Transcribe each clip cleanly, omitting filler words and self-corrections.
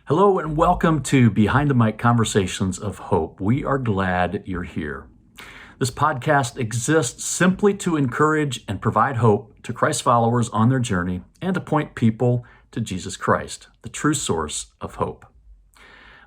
Hello and welcome to Behind the Mic Conversations of Hope. We are glad you're here. This podcast exists simply to encourage and provide hope to Christ followers on their journey and to point people to Jesus Christ, the true source of hope.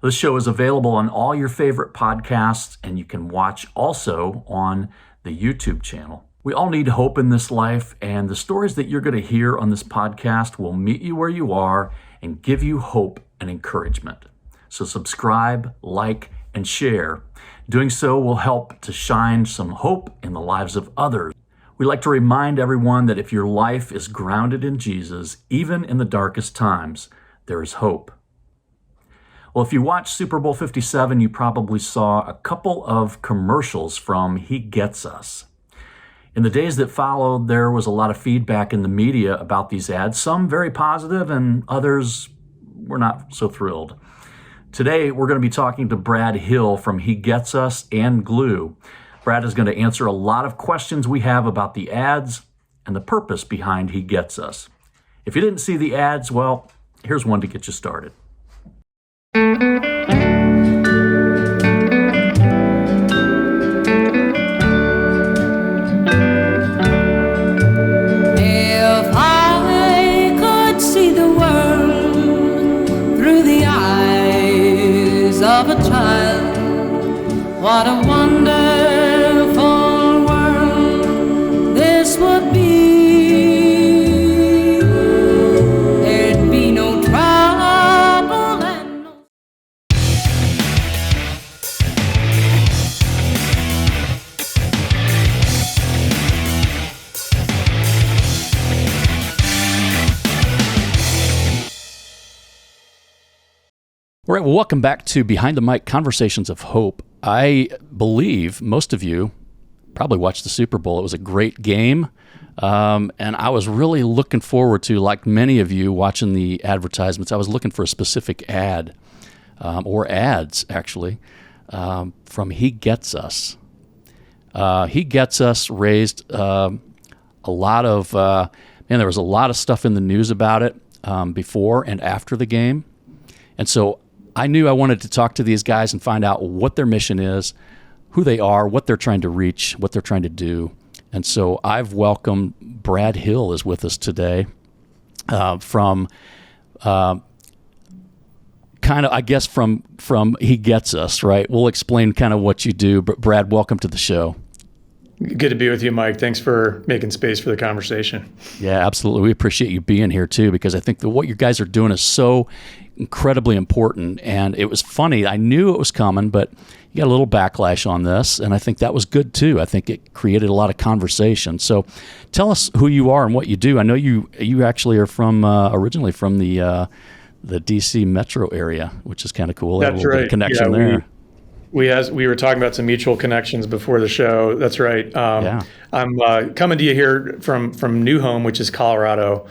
This show is available on all your favorite podcasts, and you can watch also on the YouTube channel. We all need hope in this life, and the stories that you're going to hear on this podcast will meet you where you are and give you hope and encouragement. So subscribe, like, and share. Doing so will help to shine some hope in the lives of others. We like to remind everyone that if your life is grounded in Jesus, even in the darkest times, there is hope. Well, if you watched Super Bowl 57, you probably saw a couple of commercials from He Gets Us. In the days that followed, there was a lot of feedback in the media about these ads, some very positive and others were not so thrilled. Today, we're going to be talking to Brad Hill from He Gets Us and Glue. Brad is going to answer a lot of questions we have about the ads and the purpose behind He Gets Us. If you didn't see the ads, well, here's one to get you started. What a wonderful world this would be. There'd be no trouble and no... All right, well, welcome back to Behind the Mic Conversations of Hope. I believe most of you probably watched the Super Bowl. It was a great game, and I was really looking forward to, like many of you watching the advertisements, I was looking for a specific ad, or ads actually, from He Gets Us. He Gets Us raised a lot of, there was a lot of stuff in the news about it before and after the game, and so I knew I wanted to talk to these guys and find out what their mission is, who they are, what they're trying to reach, what they're trying to do. And so I've welcomed Brad Hill is with us today from kind of, I guess, from He Gets Us, right? We'll explain kind of what you do. But Brad, welcome to the show. Good to be with you, Mike. Thanks for making space for the conversation. Yeah, absolutely. We appreciate you being here too, because I think that what you guys are doing is so incredibly important. And it was funny. I knew it was coming, but you got a little backlash on this, and I think that was good too. I think it created a lot of conversation. So tell us who you are and what you do. I know you actually are from originally from the DC metro area, which is kind of cool. That's right. Connection there. We were talking about some mutual connections before the show. That's right. I'm coming to you here from New Home, which is Colorado,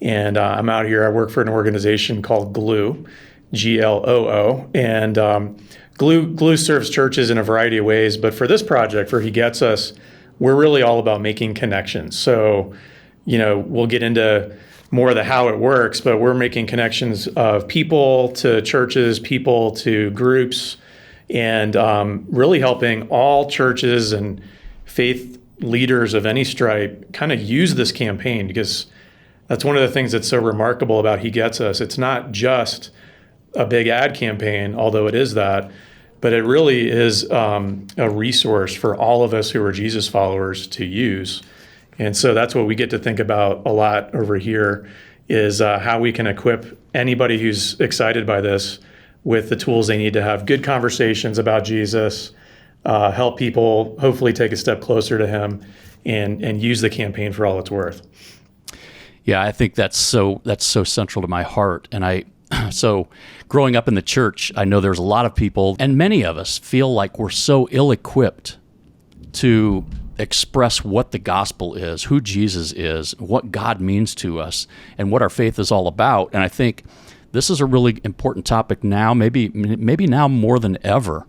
and I'm out here. I work for an organization called Glue, GLOO, and Glue serves churches in a variety of ways. But for this project, for He Gets Us, we're really all about making connections. So, we'll get into more of the how it works, but we're making connections of people to churches, people to groups, and really helping all churches and faith leaders of any stripe kind of use this campaign, because that's one of the things that's so remarkable about He Gets Us. It's not just a big ad campaign, although it is that, but it really is a resource for all of us who are Jesus followers to use. And so that's what we get to think about a lot over here, is how we can equip anybody who's excited by this with the tools they need to have good conversations about Jesus, help people hopefully take a step closer to Him, and use the campaign for all it's worth. Yeah, I think that's so central to my heart. And so growing up in the church, I know there's a lot of people, and many of us feel like we're so ill-equipped to express what the gospel is, who Jesus is, what God means to us, and what our faith is all about. And I think this is a really important topic now, maybe now more than ever,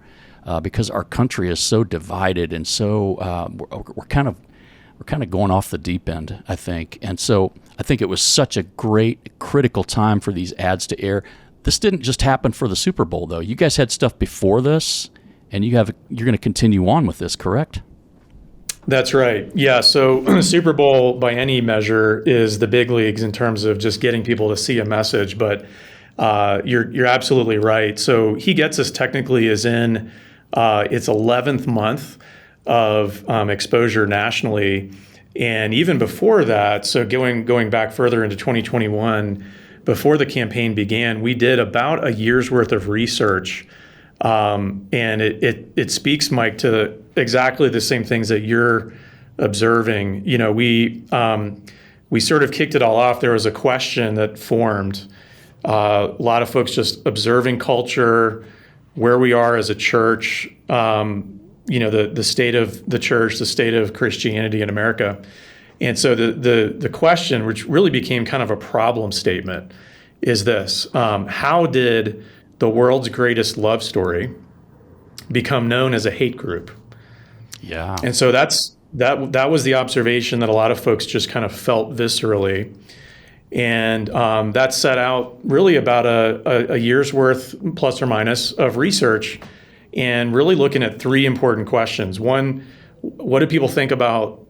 because our country is so divided, and so we're kind of going off the deep end, I think. And so I think it was such a great, critical time for these ads to air. this didn't just happen for the Super Bowl, though. You guys had stuff before this, and you're going to continue on with this, correct? That's right. Yeah. So Super Bowl, by any measure, is the big leagues in terms of just getting people to see a message. But you're absolutely right. So He Gets Us technically is in its 11th month of exposure nationally. And even before that, so going back further into 2021, before the campaign began, we did about a year's worth of research. And it speaks, Mike, to exactly the same things that you're observing. You know, we sort of kicked it all off. There was a question that formed. A lot of folks just observing culture, where we are as a church, the state of the church, the state of Christianity in America. And so the question, which really became kind of a problem statement, is this: how did the world's greatest love story become known as a hate group? Yeah. And so that was the observation that a lot of folks just kind of felt viscerally. And that set out really about a year's worth, plus or minus, of research, and really looking at three important questions. One, what do people think about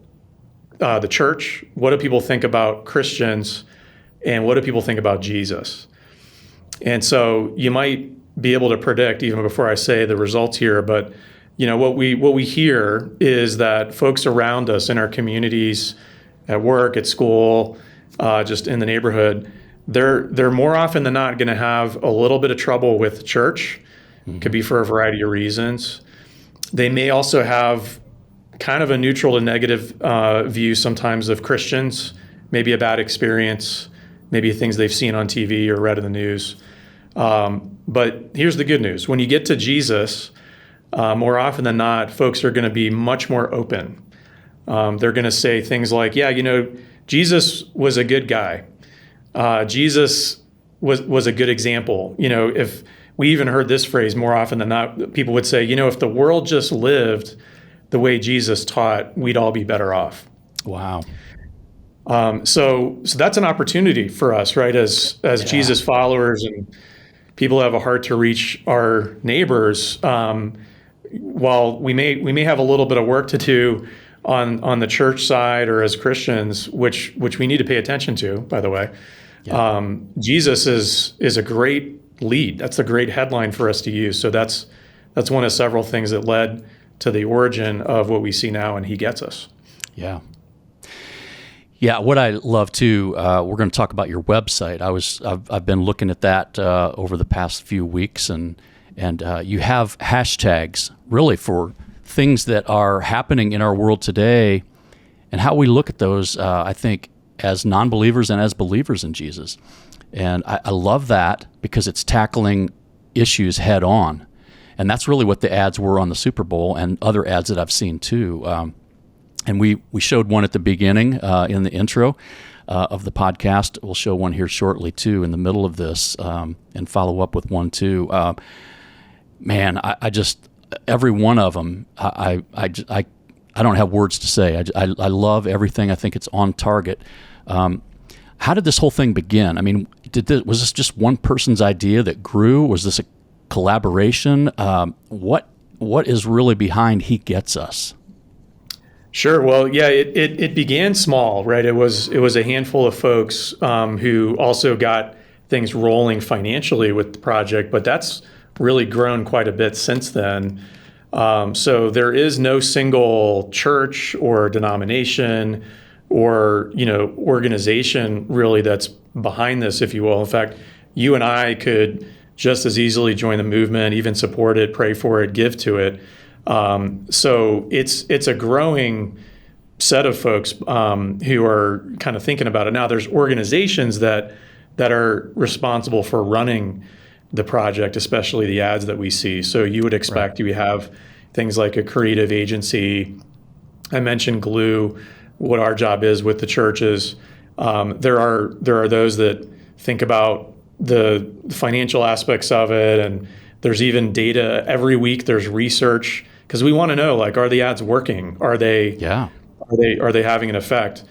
the church? What do people think about Christians? And what do people think about Jesus? And so you might be able to predict, even before I say the results here, but what we hear is that folks around us in our communities, at work, at school, just in the neighborhood, they're more often than not going to have a little bit of trouble with the church. Mm-hmm. Could be for a variety of reasons. They may also have kind of a neutral to negative view sometimes of Christians, maybe a bad experience, maybe things they've seen on TV or read in the news. But here's the good news. When you get to Jesus, more often than not, folks are going to be much more open. They're going to say things like, Jesus was a good guy. Jesus was a good example. If we even heard this phrase more often than not, people would say, if the world just lived the way Jesus taught, we'd all be better off. Wow. So that's an opportunity for us, right? As Jesus followers and people who have a heart to reach our neighbors. While we may have a little bit of work to do on the church side or as Christians, which we need to pay attention to, by the way. Yeah. Jesus is a great lead. That's a great headline for us to use. So that's one of several things that led to the origin of what we see now in He Gets Us. Yeah. Yeah, what I love too, we're going to talk about your website. I've been looking at that over the past few weeks, and you have hashtags really for things that are happening in our world today, and how we look at those. I think as non-believers and as believers in Jesus, and I love that because it's tackling issues head on, and that's really what the ads were on the Super Bowl and other ads that I've seen too. And we showed one at the beginning in the intro of the podcast. We'll show one here shortly too in the middle of this, and follow up with one too. Man, I just every one of them. I don't have words to say. I love everything. I think it's on target. How did this whole thing begin? I mean, was this just one person's idea that grew? Was this a collaboration? What is really behind He Gets Us? Sure. Well, yeah, it began small, right? It was a handful of folks who also got things rolling financially with the project, but that's really grown quite a bit since then. So there is no single church or denomination or organization really that's behind this, if you will. In fact, you and I could just as easily join the movement, even support it, pray for it, give to it. So it's a growing set of folks who are kind of thinking about it. Now there's organizations that are responsible for running the project, especially the ads that we see. So you would expect you have things like a creative agency. I mentioned Glue, what our job is with the churches. There are those that think about the financial aspects of it, and there's even data every week. There's research because we want to know, like, are the ads working? Are they having an effect?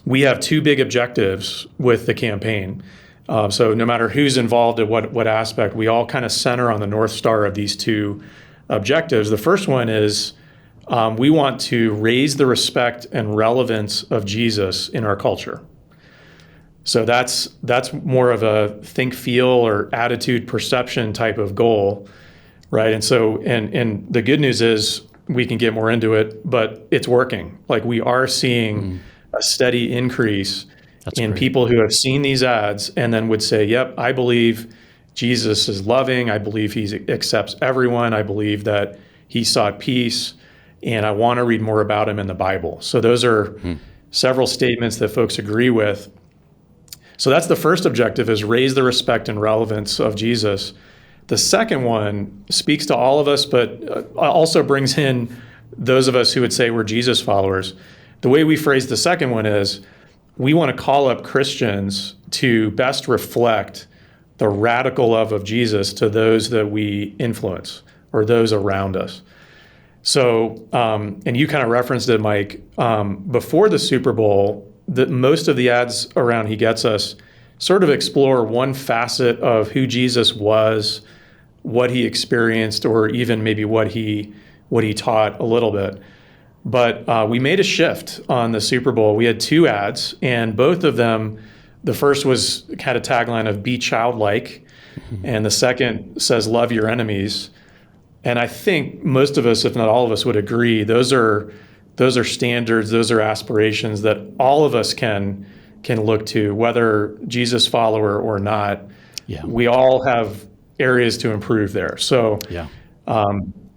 We have two big objectives with the campaign. So no matter who's involved at what aspect, we all kind of center on the North Star of these two objectives. The first one is we want to raise the respect and relevance of Jesus in our culture. So that's more of a think, feel, or attitude, perception type of goal, right? And so, and the good news is we can get more into it, but it's working. Like we are seeing a steady increase in people who have seen these ads and then would say, yep, I believe Jesus is loving. I believe he accepts everyone. I believe that he sought peace, and I want to read more about him in the Bible. So those are several statements that folks agree with. So that's the first objective, is raise the respect and relevance of Jesus. The second one speaks to all of us, but also brings in those of us who would say we're Jesus followers. The way we phrase the second one is we want to call up Christians to best reflect the radical love of Jesus to those that we influence or those around us. So, and you kind of referenced it, Mike, before the Super Bowl, most of the ads around He Gets Us sort of explore one facet of who Jesus was, what he experienced, or even maybe what he taught a little bit. But we made a shift on the Super Bowl. We had two ads, and both of them, the first had a tagline of "Be childlike," and the second says "Love your enemies." And I think most of us, if not all of us, would agree those are standards, those are aspirations that all of us can look to, whether Jesus follower or not. Yeah. We all have areas to improve there. So,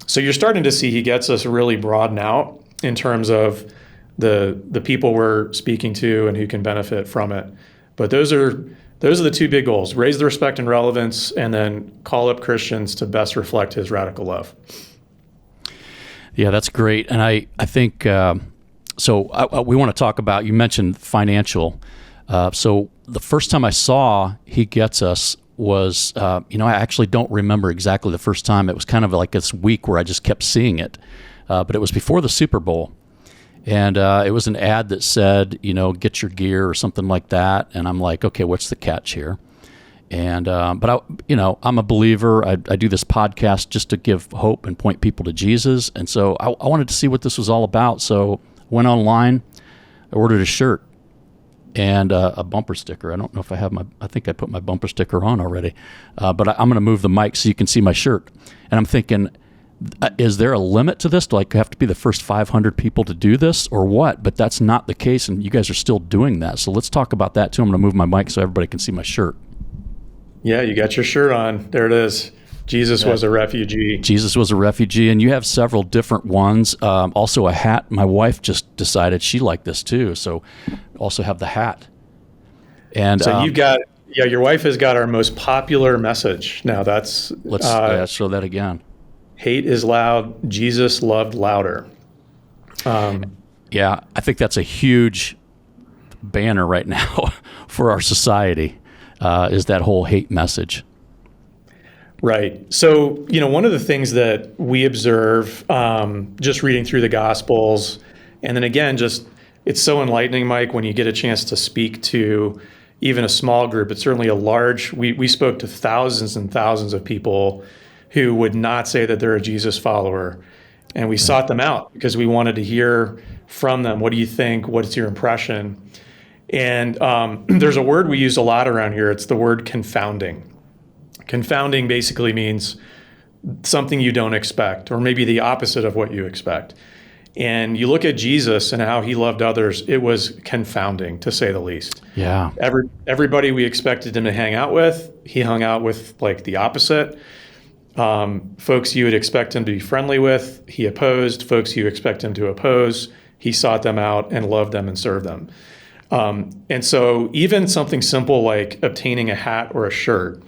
so you're starting to see He Gets Us really broaden out in terms of the people we're speaking to and who can benefit from it. But those are the two big goals: raise the respect and relevance, and then call up Christians to best reflect His radical love. Yeah, that's great. And I think, we want to talk about, you mentioned financial. So the first time I saw He Gets Us was, I actually don't remember exactly the first time. It was kind of like this week where I just kept seeing it. But it was before the Super Bowl. And it was an ad that said, get your gear or something like that. And I'm like, okay, what's the catch here? And but I'm a believer. I do this podcast just to give hope and point people to Jesus. And so I wanted to see what this was all about. So I went online, I ordered a shirt and a bumper sticker. I don't know if I think I put my bumper sticker on already. But I'm going to move the mic so you can see my shirt. And I'm thinking, is there a limit to this? Do I have to be the first 500 people to do this or what? But that's not the case, and you guys are still doing that. So let's talk about that too. I'm going to move my mic so everybody can see my shirt. Yeah, you got your shirt on. There it is. Jesus was a refugee. Jesus was a refugee, and you have several different ones. Also a hat. My wife just decided she liked this too, so also have the hat. And so you've got, your wife has got our most popular message. Now let's show that again. Hate is loud. Jesus loved louder. Yeah, I think that's a huge banner right now for our society, is that whole hate message. Right. So, one of the things that we observe just reading through the Gospels, and then again, it's so enlightening, Mike, when you get a chance to speak to even a small group. It's certainly a large, we spoke to thousands and thousands of people who would not say that they're a Jesus follower. And we sought them out because we wanted to hear from them. What do you think? What's your impression? And there's a word we use a lot around here. It's the word confounding. Confounding basically means something you don't expect, or maybe the opposite of what you expect. And you look at Jesus and how he loved others, it was confounding, to say the least. Yeah. Everybody we expected him to hang out with, he hung out with like the opposite. Folks you would expect him to be friendly with, he opposed. Folks you expect him to oppose, he sought them out and loved them and served them. And so even something simple like obtaining a hat or a shirt,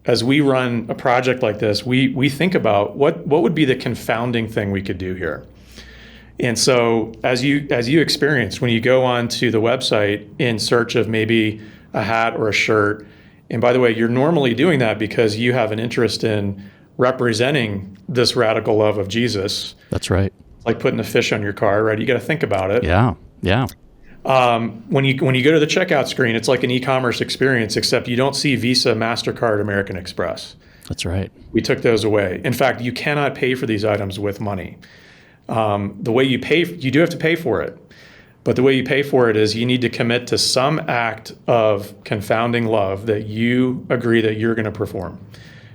as we run a project like this, we think about what would be the confounding thing we could do here. And so as you experienced, when you go onto the website in search of maybe a hat or a shirt, and by the way, you're normally doing that because you have an interest in representing this radical love of Jesus. That's right. Like putting a fish on your car, right? You got to think about it. Yeah. When you go to the checkout screen, it's like an e-commerce experience, except you don't see Visa, MasterCard, American Express. That's right. We took those away. In fact, you cannot pay for these items with money. The way you pay, you do have to pay for it. But the way you pay for it is you need to commit to some act of confounding love that you agree that you're going to perform.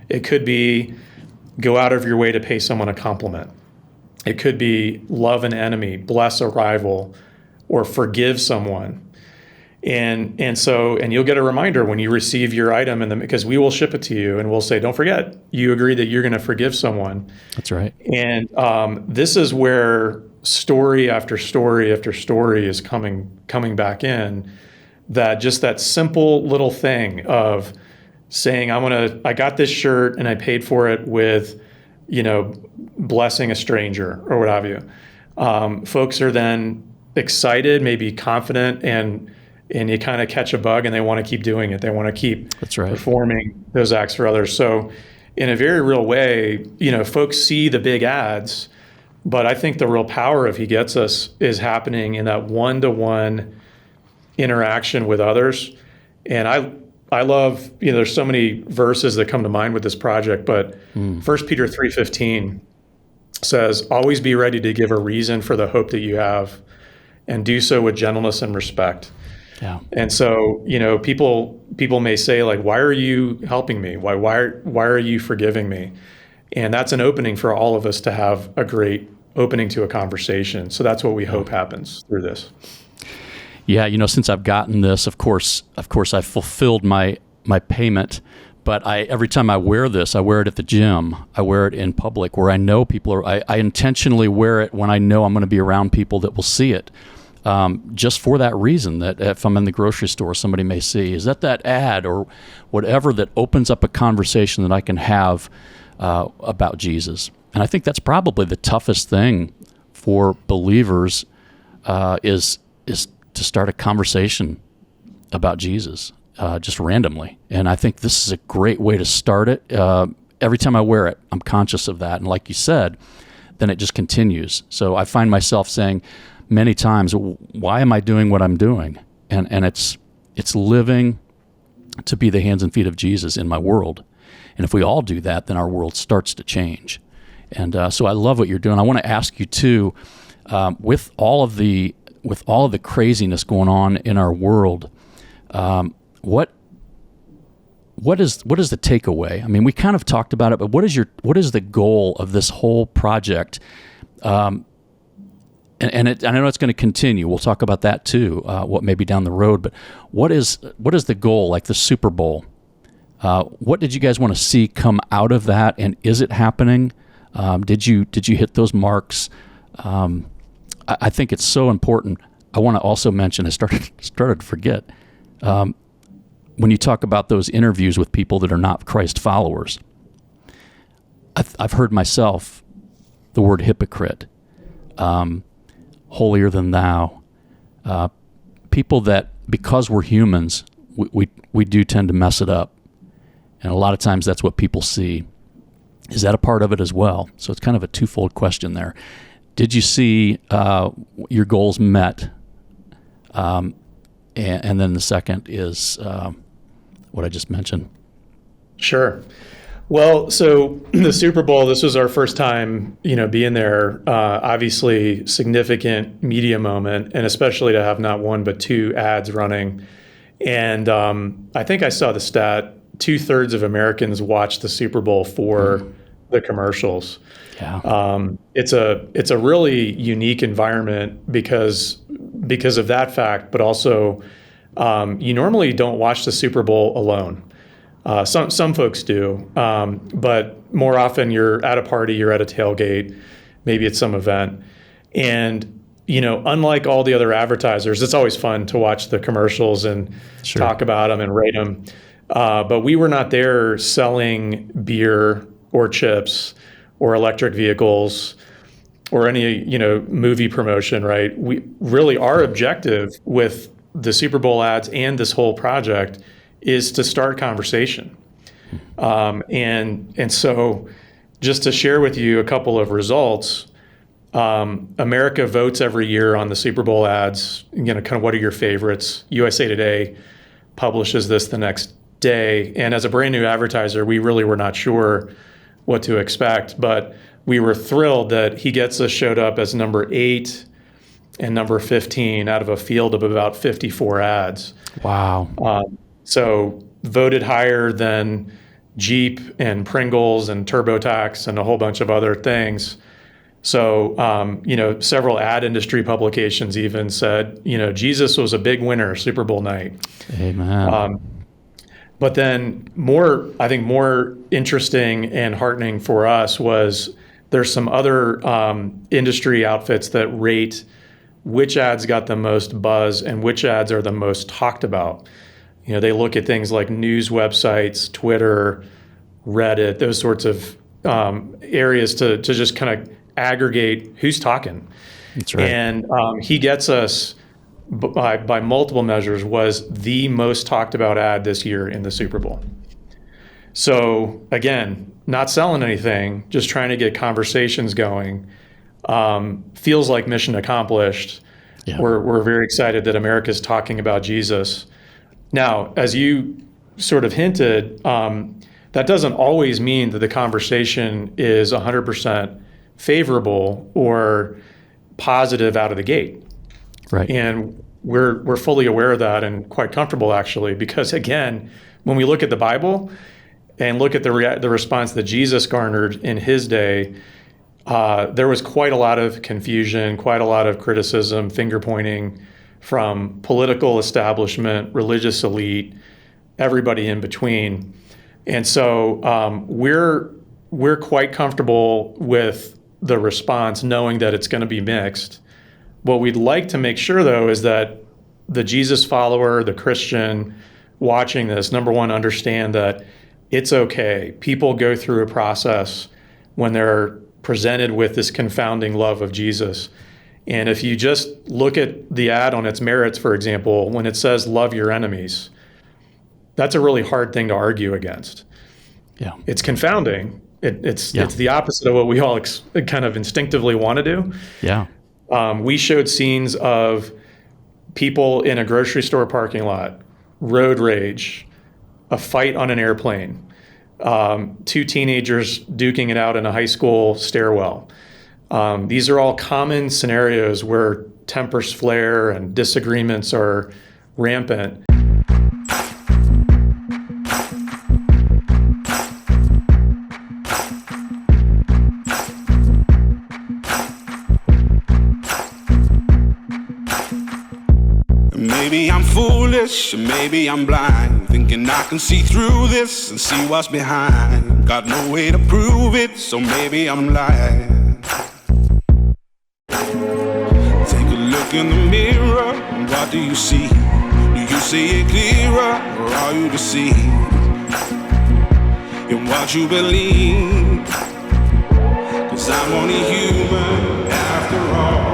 It could be go out of your way to pay someone a compliment. It could be love an enemy, bless a rival, or forgive someone. And you'll get a reminder when you receive your item, because we will ship it to you and we'll say, don't forget, you agree that you're going to forgive someone. That's right. And this is where story after story after story is coming back in, that just that simple little thing of saying, I got this shirt and I paid for it with, blessing a stranger or what have you. Folks are then excited, maybe confident, and you kind of catch a bug and they want to keep doing it. They want to keep performing those acts for others. So in a very real way, folks see the big ads, but I think the real power of He Gets Us is happening in that one-to-one interaction with others. And I love, there's so many verses that come to mind with this project, but 1 Peter 3:15 says, always be ready to give a reason for the hope that you have, and do so with gentleness and respect. Yeah. And so, people may say, like, why are you helping me? Why are you forgiving me? And that's an opening for all of us to have a great opening to a conversation. So that's what we hope happens through this. Yeah, since I've gotten this, of course, I've fulfilled my payment. But every time I wear this, I wear it at the gym. I wear it in public where I know people are. I intentionally wear it when I know I'm going to be around people that will see it. Just for that reason, that if I'm in the grocery store, somebody may see, is that ad or whatever that opens up a conversation that I can have about Jesus. And I think that's probably the toughest thing for believers is to start a conversation about Jesus just randomly. And I think this is a great way to start it. Every time I wear it, I'm conscious of that. And like you said, then it just continues. So I find myself saying many times, why am I doing what I'm doing? And it's living to be the hands and feet of Jesus in my world. And if we all do that, then our world starts to change. And so I love what you're doing. I want to ask you too, with all of the craziness going on in our world, what is the takeaway? I mean, we kind of talked about it, but what is the goal of this whole project? And I know it's going to continue. We'll talk about that too. What may be down the road, but what is the goal? Like the Super Bowl, what did you guys want to see come out of that? And is it happening? Did you hit those marks? I think it's so important. I want to also mention, I started to forget, when you talk about those interviews with people that are not Christ followers, I've heard myself the word hypocrite, holier than thou, people that, because we're humans, we do tend to mess it up. And a lot of times that's what people see. Is that a part of it as well? So it's kind of a twofold question there. Did you see your goals met? And then the second is what I just mentioned. Sure. Well, so the Super Bowl, this was our first time, being there. Obviously, significant media moment, and especially to have not one but two ads running. And I think I saw the stat: 2/3 of Americans watch the Super Bowl for the commercials. Yeah. It's a really unique environment because of that fact, but also you normally don't watch the Super Bowl alone. Some folks do, but more often you're at a party, you're at a tailgate, maybe it's some event. And, unlike all the other advertisers, it's always fun to watch the commercials and talk about them and rate them. But we were not there selling beer or chips or electric vehicles or any, movie promotion, right? We really, our objective with the Super Bowl ads and this whole project is to start conversation. And so just to share with you a couple of results, America votes every year on the Super Bowl ads, kind of what are your favorites? USA Today publishes this the next day. And as a brand new advertiser, we really were not sure what to expect, but we were thrilled that he gets us showed up as number 8 and number 15 out of a field of about 54 ads. Wow. So voted higher than Jeep and Pringles and TurboTax and a whole bunch of other things. So, several ad industry publications even said, Jesus was a big winner Super Bowl night. Amen. But then I think more interesting and heartening for us was there's some other industry outfits that rate which ads got the most buzz and which ads are the most talked about. They look at things like news websites, Twitter, Reddit, those sorts of areas to just kind of aggregate who's talking. That's right. And he gets us by multiple measures was the most talked about ad this year in the Super Bowl. So again, not selling anything, just trying to get conversations going. Feels like mission accomplished. Yeah. We're very excited that America's talking about Jesus. Now, as you sort of hinted, that doesn't always mean that the conversation is 100% favorable or positive out of the gate. Right. And we're fully aware of that and quite comfortable, actually, because again, when we look at the Bible and look at the response that Jesus garnered in his day, there was quite a lot of confusion, quite a lot of criticism, finger pointing from political establishment, religious elite, everybody in between. And so we're quite comfortable with the response, knowing that it's going to be mixed. What we'd like to make sure, though, is that the Jesus follower, the Christian watching this, number one, understand that it's okay. People go through a process when they're presented with this confounding love of Jesus. And if you just look at the ad on its merits, for example, when it says love your enemies, that's a really hard thing to argue against. Yeah. It's confounding. It's the opposite of what we all kind of instinctively want to do. Yeah. We showed scenes of people in a grocery store parking lot, road rage, a fight on an airplane, 2 teenagers duking it out in a high school stairwell. These are all common scenarios where tempers flare and disagreements are rampant. Maybe I'm foolish, maybe I'm blind, thinking I can see through this and see what's behind. Got no way to prove it, so maybe I'm lying. Take a look in the mirror, what do you see? Do you see it clearer, or are you deceived in what you believe? 'Cause I'm only human after all.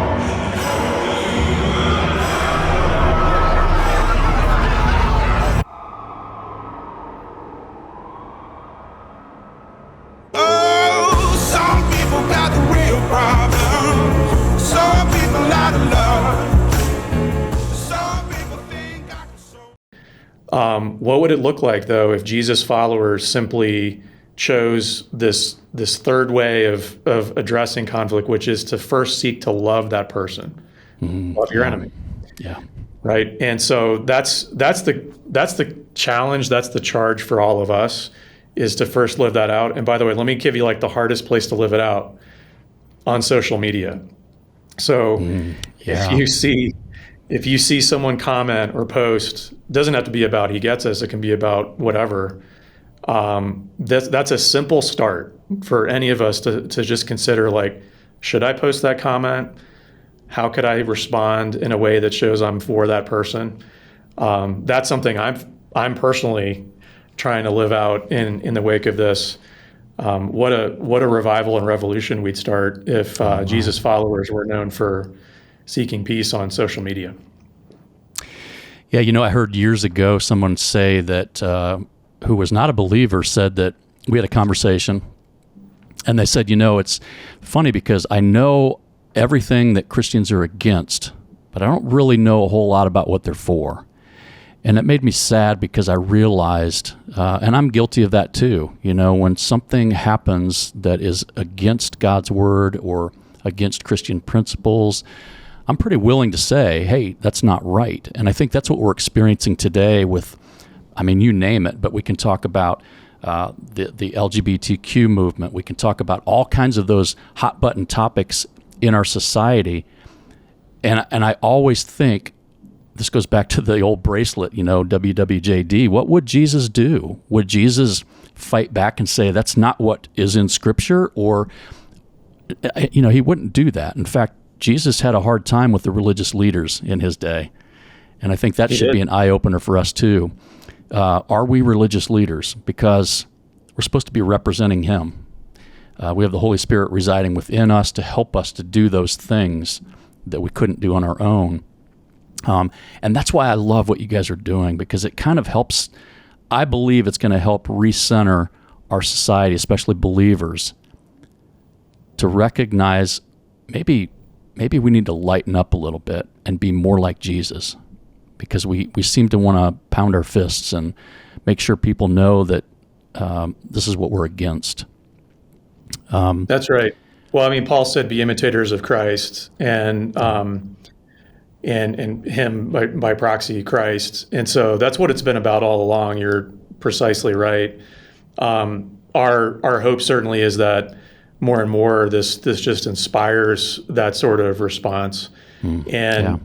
What would it look like, though, if Jesus followers simply chose this third way of addressing conflict, which is to first seek to love that person, love your enemy, right? And so that's the challenge, that's the charge for all of us, is to first live that out. And by the way, let me give you like the hardest place to live it out: on social media. So if you see someone comment or post, doesn't have to be about He Gets Us, it can be about whatever. That's a simple start for any of us to just consider, like, should I post that comment? How could I respond in a way that shows I'm for that person? That's something I'm personally trying to live out in the wake of this. What a revival and revolution we'd start if Jesus followers were known for seeking peace on social media. Yeah, I heard years ago someone say that, who was not a believer, said that we had a conversation, and they said, it's funny because I know everything that Christians are against, but I don't really know a whole lot about what they're for. And it made me sad because I realized, and I'm guilty of that too, when something happens that is against God's word or against Christian principles, I'm pretty willing to say, hey, that's not right. And I think that's what we're experiencing today with, you name it, but we can talk about the LGBTQ movement. We can talk about all kinds of those hot button topics in our society. And I always think, this goes back to the old bracelet, WWJD. What would Jesus do? Would Jesus fight back and say, that's not what is in Scripture? Or, he wouldn't do that. In fact, Jesus had a hard time with the religious leaders in his day. And I think that should be an eye-opener for us too. Are we religious leaders? Because we're supposed to be representing him. We have the Holy Spirit residing within us to help us to do those things that we couldn't do on our own. And that's why I love what you guys are doing, because it kind of helps. I believe it's going to help recenter our society, especially believers, to recognize maybe we need to lighten up a little bit and be more like Jesus, because we seem to want to pound our fists and make sure people know that this is what we're against. That's right. Well, Paul said, "Be imitators of Christ," and him by proxy, Christ. And so that's what it's been about all along. You're precisely right. Our hope certainly is that more and more this just inspires that sort of response. There's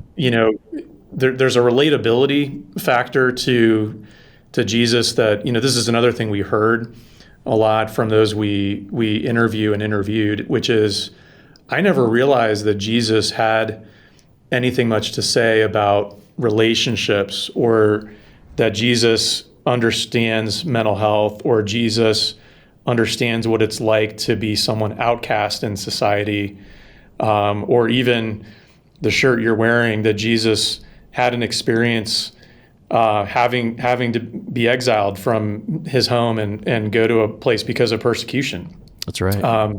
a relatability factor to Jesus that, this is another thing we heard a lot from those we interview and interviewed, which is, I never realized that Jesus had anything much to say about relationships, or that Jesus understands mental health, or Jesus understands what it's like to be someone outcast in society, or even the shirt you're wearing, that Jesus had an experience having to be exiled from his home and go to a place because of persecution. That's right.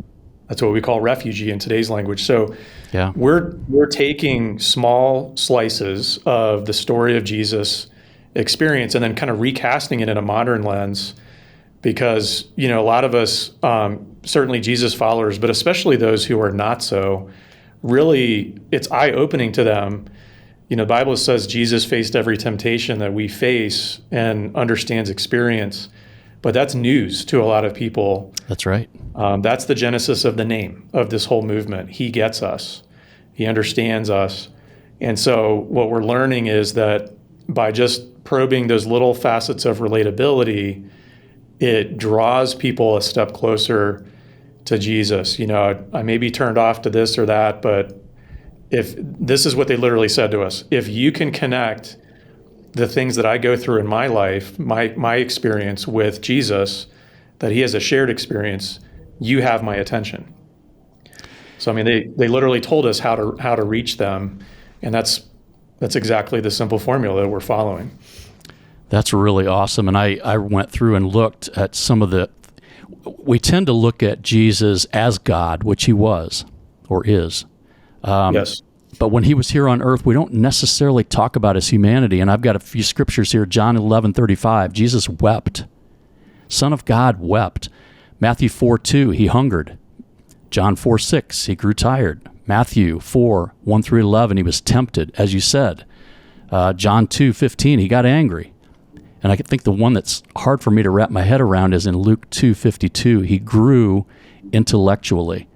That's what we call refugee in today's language. So yeah, we're taking small slices of the story of Jesus' experience and then kind of recasting it in a modern lens, because, a lot of us, certainly Jesus followers, but especially those who are not so, really, it's eye-opening to them. The Bible says Jesus faced every temptation that we face and understands experience, but that's news to a lot of people. That's right. That's the genesis of the name of this whole movement. He gets us. He understands us. And so what we're learning is that by just probing those little facets of relatability, it draws people a step closer to Jesus. I may be turned off to this or that, but if this is what they literally said to us, if you can connect the things that I go through in my life, my experience with Jesus, that he has a shared experience, you have my attention. So they literally told us how to reach them, and that's exactly the simple formula that we're following. That's really awesome. And I went through and looked at some of we tend to look at Jesus as God, which he was or is. Yes. But when he was here on earth, we don't necessarily talk about his humanity. And I've got a few scriptures here. John 11:35, Jesus wept. Son of God wept. Matthew 4:2, he hungered. John 4:6, he grew tired. Matthew 4:1-11, he was tempted, as you said. John 2:15, he got angry. And I think the one that's hard for me to wrap my head around is in Luke 2:52, he grew intellectually.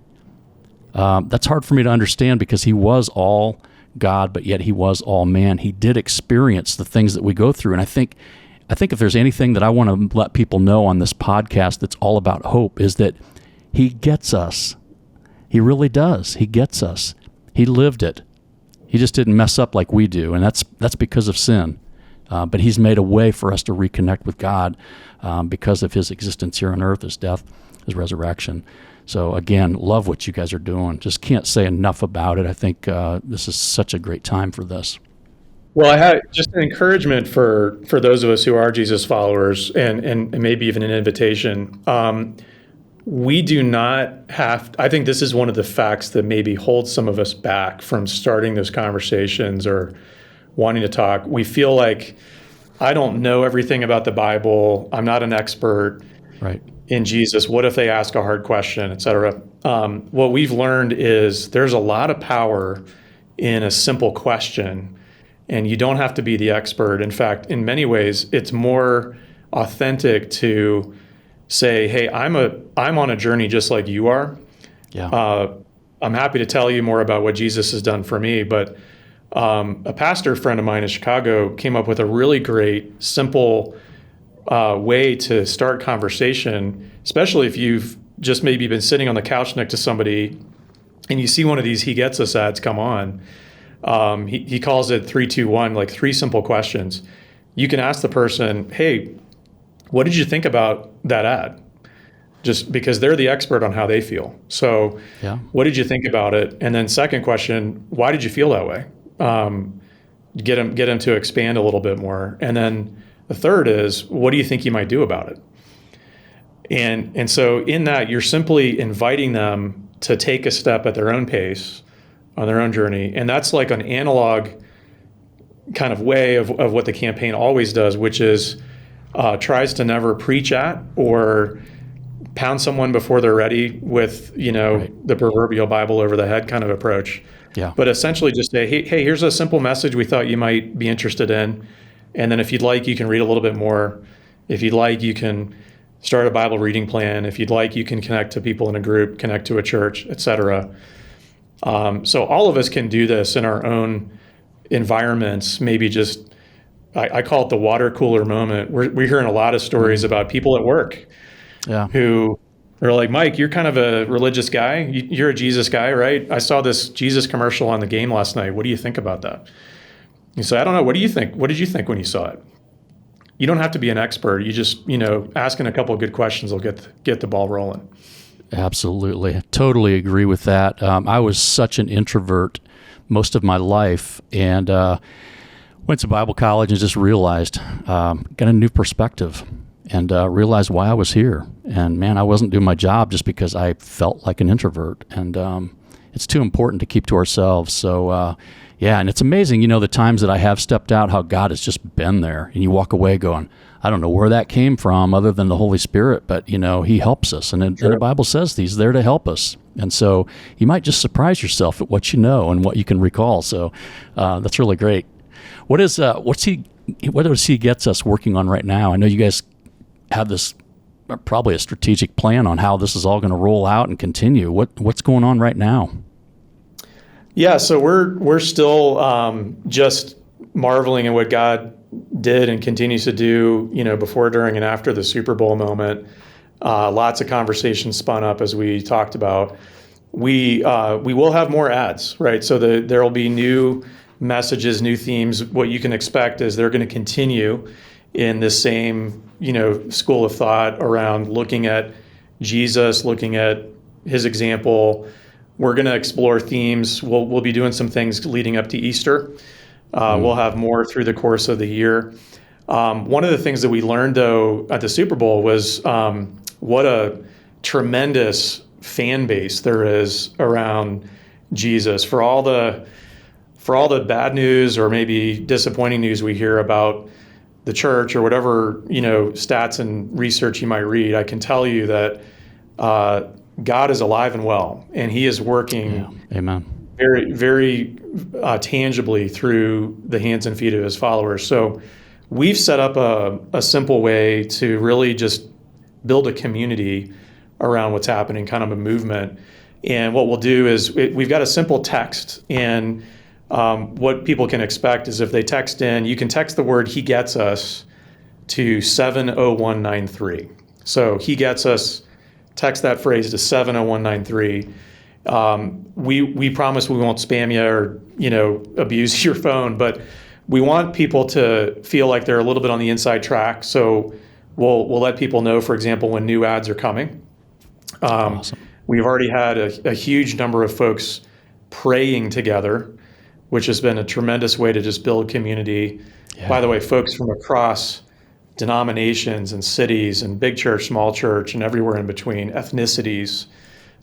That's hard for me to understand, because he was all God, but yet he was all man. He did experience the things that we go through. And I think if there's anything that I want to let people know on this podcast that's all about hope, is that he gets us. He really does. He gets us. He lived it. He just didn't mess up like we do, and that's because of sin. But he's made a way for us to reconnect with God because of his existence here on earth, his death, his resurrection. So again, love what you guys are doing. Just can't say enough about it. I think this is such a great time for this. Well, I had just an encouragement for those of us who are Jesus followers, and maybe even an invitation. we do not have, I think this is one of the facts that maybe holds some of us back from starting those conversations or wanting to talk. We feel like, I don't know everything about the Bible. I'm not an expert in Jesus. What if they ask a hard question, et cetera? What we've learned is there's a lot of power in a simple question, and you don't have to be the expert. In fact, in many ways, it's more authentic to say, hey, I'm on a journey just like you are. I'm happy to tell you more about what Jesus has done for me, but a pastor friend of mine in Chicago came up with a really great, simple way to start conversation, especially if you've just maybe been sitting on the couch next to somebody and you see one of these He Gets Us ads come on. He calls it 3, 2, 1, like 3 simple questions. You can ask the person, hey, what did you think about that ad? Just because they're the expert on how they feel. So what did you think about it? And then second question, why did you feel that way? Get them to expand a little bit more. And then the third is, what do you think you might do about it? And so in that, you're simply inviting them to take a step at their own pace on their own journey. And that's like an analog kind of way of what the campaign always does, which is tries to never preach at or pound someone before they're ready with, the proverbial Bible over the head kind of approach. But essentially just say, hey, here's a simple message we thought you might be interested in. And then if you'd like, you can read a little bit more. If you'd like, you can start a Bible reading plan. If you'd like, you can connect to people in a group, connect to a church, et cetera. So all of us can do this in our own environments, maybe just, I call it the water cooler moment. We're hearing a lot of stories about people at work who are like, Mike, you're kind of a religious guy. You're a Jesus guy, right? I saw this Jesus commercial on the game last night. What do you think about that? You say, I don't know. What do you think? What did you think when you saw it? You don't have to be an expert. You just, asking a couple of good questions will get the ball rolling. Absolutely. I totally agree with that. I was such an introvert most of my life, and went to Bible college and just realized, got a new perspective and realized why I was here. And man, I wasn't doing my job just because I felt like an introvert. And it's too important to keep to ourselves. So and it's amazing, the times that I have stepped out, how God has just been there. And you walk away going, I don't know where that came from other than the Holy Spirit, but, He helps us. And the Bible says He's there to help us. And so you might just surprise yourself at what you know and what you can recall. So that's really great. What does He Gets Us working on right now? I know you guys have this probably a strategic plan on how this is all going to roll out and continue. What's going on right now? Yeah, so we're still just marveling at what God did and continues to do, before, during, and after the Super Bowl moment. Lots of conversations spun up as we talked about. We will have more ads, right? So there will be new messages, new themes. What you can expect is they're going to continue in this same, school of thought around looking at Jesus, looking at His example. We're going to explore themes. We'll be doing some things leading up to Easter. We'll have more through the course of the year. One of the things that we learned, though, at the Super Bowl was what a tremendous fan base there is around Jesus. For all the bad news or maybe disappointing news we hear about the church or whatever, stats and research you might read, I can tell you that God is alive and well, and He is working very, very tangibly through the hands and feet of His followers. So we've set up a simple way to really just build a community around what's happening, kind of a movement. And what we'll do is we've got a simple text, and what people can expect is if they text in, you can text the word He Gets Us to 70193. So He Gets Us, text that phrase to 70193. We promise we won't spam you or, abuse your phone, but we want people to feel like they're a little bit on the inside track. So we'll let people know, for example, when new ads are coming. Awesome. We've already had a huge number of folks praying together, which has been a tremendous way to just build community. Yeah. By the way, folks from across denominations and cities and big church, small church, and everywhere in between, ethnicities.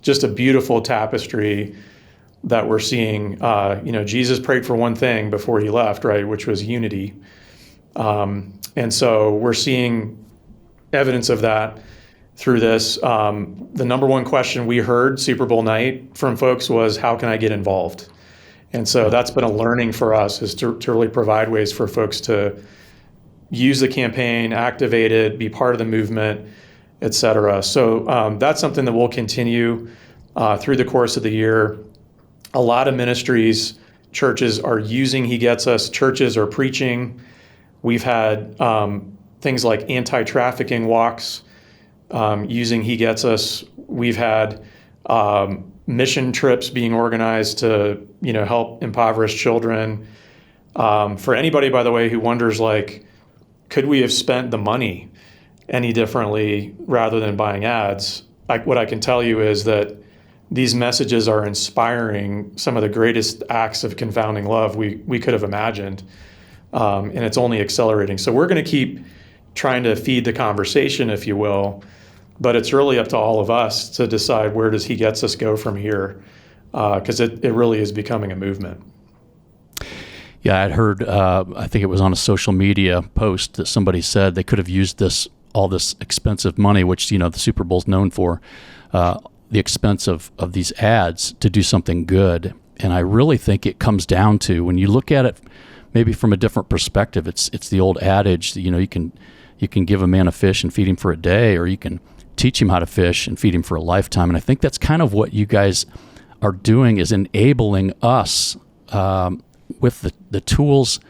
Just a beautiful tapestry that we're seeing. Jesus prayed for one thing before he left, right, which was unity. And so we're seeing evidence of that through this. The number one question we heard Super Bowl night from folks was, how can I get involved? And so that's been a learning for us, is to really provide ways for folks to use the campaign, activate it, be part of the movement, et cetera. So that's something that we'll continue through the course of the year. A lot of ministries, churches are using He Gets Us. Churches are preaching. We've had things like anti-trafficking walks using He Gets Us. We've had mission trips being organized to, help impoverished children. For anybody, by the way, who wonders, could we have spent the money any differently rather than buying ads? What I can tell you is that these messages are inspiring some of the greatest acts of confounding love we could have imagined. And it's only accelerating. So we're going to keep trying to feed the conversation, if you will, but it's really up to all of us to decide, where does He Gets Us go from here? Because it really is becoming a movement. Yeah, I'd heard, I think it was on a social media post, that somebody said they could have used all this expensive money, which, the Super Bowl's known for, the expense of these ads, to do something good. And I really think it comes down to, when you look at it maybe from a different perspective, it's the old adage that, you can give a man a fish and feed him for a day, or you can teach him how to fish and feed him for a lifetime. And I think that's kind of what you guys are doing, is enabling us with the tools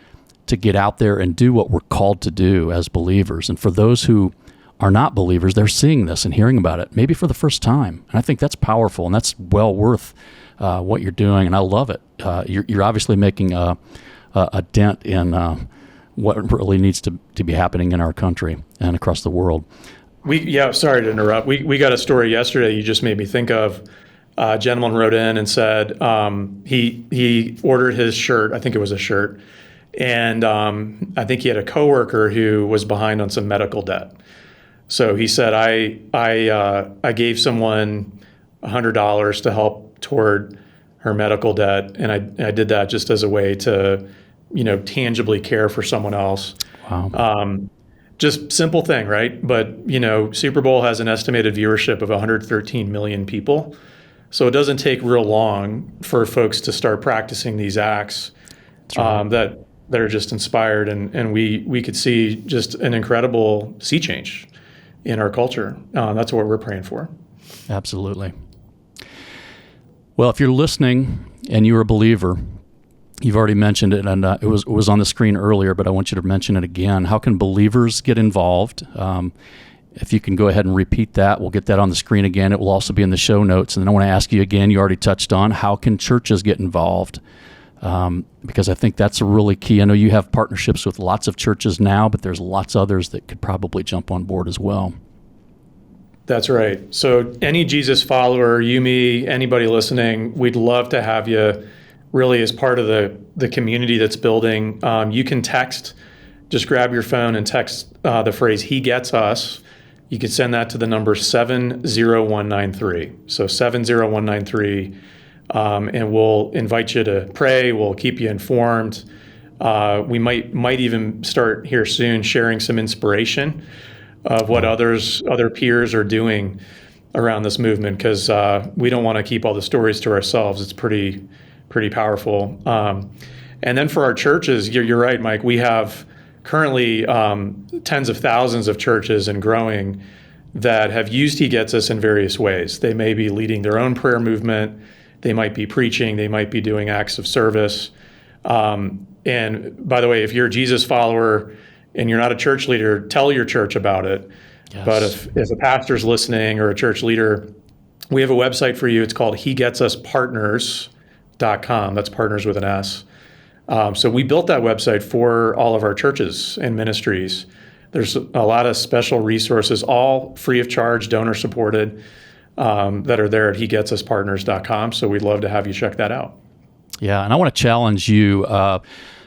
to get out there and do what we're called to do as believers. And for those who are not believers, they're seeing this and hearing about it, maybe for the first time. And I think that's powerful, and that's well worth what you're doing, and I love it. You're obviously making a dent in what really needs to be happening in our country and across the world. Sorry to interrupt. We got a story yesterday you just made me think of. A gentleman wrote in and said he ordered his shirt. I think it was a shirt. And I think he had a coworker who was behind on some medical debt. So he said, I gave someone $100 to help toward her medical debt. And I did that just as a way to, tangibly care for someone else. Wow. Just simple thing, right? But, Super Bowl has an estimated viewership of 113 million people. So it doesn't take real long for folks to start practicing these acts that are just inspired. And we could see just an incredible sea change in our culture. That's what we're praying for. Absolutely. Well, if you're listening and you're a believer, you've already mentioned it, and it was on the screen earlier, but I want you to mention it again. How can believers get involved? If you can go ahead and repeat that, we'll get that on the screen again. It will also be in the show notes. And then I want to ask you again, you already touched on, how can churches get involved? Because I think that's really key. I know you have partnerships with lots of churches now, but there's lots others that could probably jump on board as well. That's right. So any Jesus follower, you, me, anybody listening, we'd love to have you really as part of the community that's building. You can text, just grab your phone and text the phrase, He Gets Us. You can send that to the number 70193. So 70193, and we'll invite you to pray. We'll keep you informed. We might even start here soon sharing some inspiration of what other peers are doing around this movement, because we don't want to keep all the stories to ourselves. It's pretty powerful. And then for our churches, you're right, Mike. We have currently tens of thousands of churches and growing that have used He Gets Us in various ways. They may be leading their own prayer movement. They might be preaching. They might be doing acts of service. And by the way, if you're a Jesus follower and you're not a church leader, tell your church about it. Yes. But if a pastor's listening or a church leader, we have a website for you. It's called HeGetsUsPartners.com. That's partners with an S. So we built that website for all of our churches and ministries. There's a lot of special resources, all free of charge, donor supported, that are there at HeGetsUsPartners.com. So we'd love to have you check that out. Yeah, and I want to challenge you,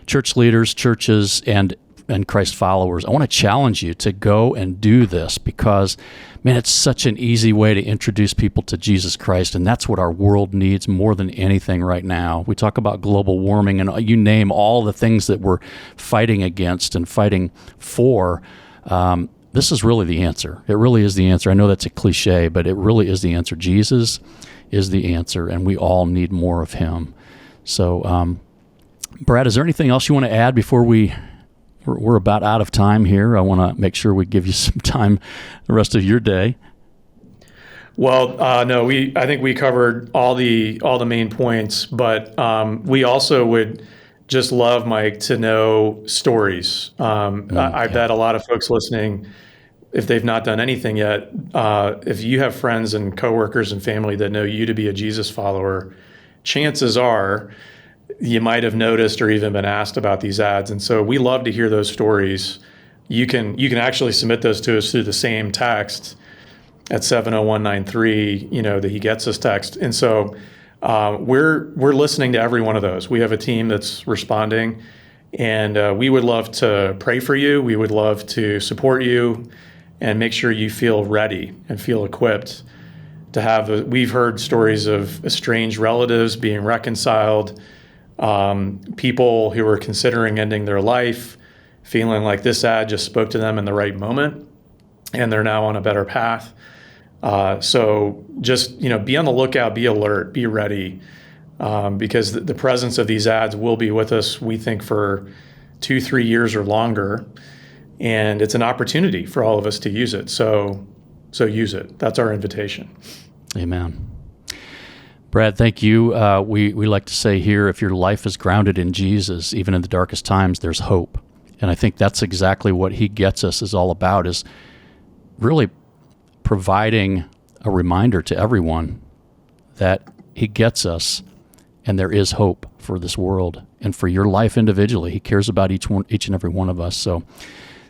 church leaders, churches, and and Christ followers, I want to challenge you to go and do this because, man, it's such an easy way to introduce people to Jesus Christ, and that's what our world needs more than anything right now. We talk about global warming, and you name all the things that we're fighting against and fighting for. This is really the answer. It really is the answer. I know that's a cliche, but it really is the answer. Jesus is the answer, and we all need more of him. So, Brad, is there anything else you want to add before we're about out of time here? I want to make sure we give you some time the rest of your day. Well, no, I think we covered all the main points, but we also would just love, Mike, to know stories. I bet a lot of folks listening, if they've not done anything yet, if you have friends and coworkers and family that know you to be a Jesus follower, chances are you might have noticed or even been asked about these ads. And so we love to hear those stories. You can actually submit those to us through the same text at 70193, the He Gets Us text. And so we're listening to every one of those. We have a team that's responding, and we would love to pray for you. We would love to support you and make sure you feel ready and feel equipped to have. We've heard stories of estranged relatives being reconciled, people who are considering ending their life, feeling like this ad just spoke to them in the right moment, and they're now on a better path. So just, be on the lookout, be alert, be ready, because the presence of these ads will be with us, we think, for 2-3 years or longer. And it's an opportunity for all of us to use it. So use it. That's our invitation. Amen. Brad, thank you. We like to say here, if your life is grounded in Jesus, even in the darkest times, there's hope. And I think that's exactly what He Gets Us is all about, is really providing a reminder to everyone that He gets us and there is hope for this world and for your life individually. He cares about each and every one of us. So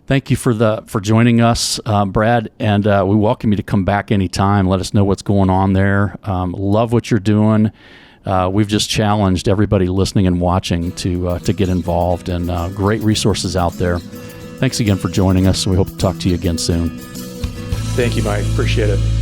thank you for joining us, Brad, and we welcome you to come back anytime. Let us know what's going on there. Love what you're doing. We've just challenged everybody listening and watching to get involved, and great resources out there. Thanks again for joining us. We hope to talk to you again soon. Thank you, Mike. Appreciate it.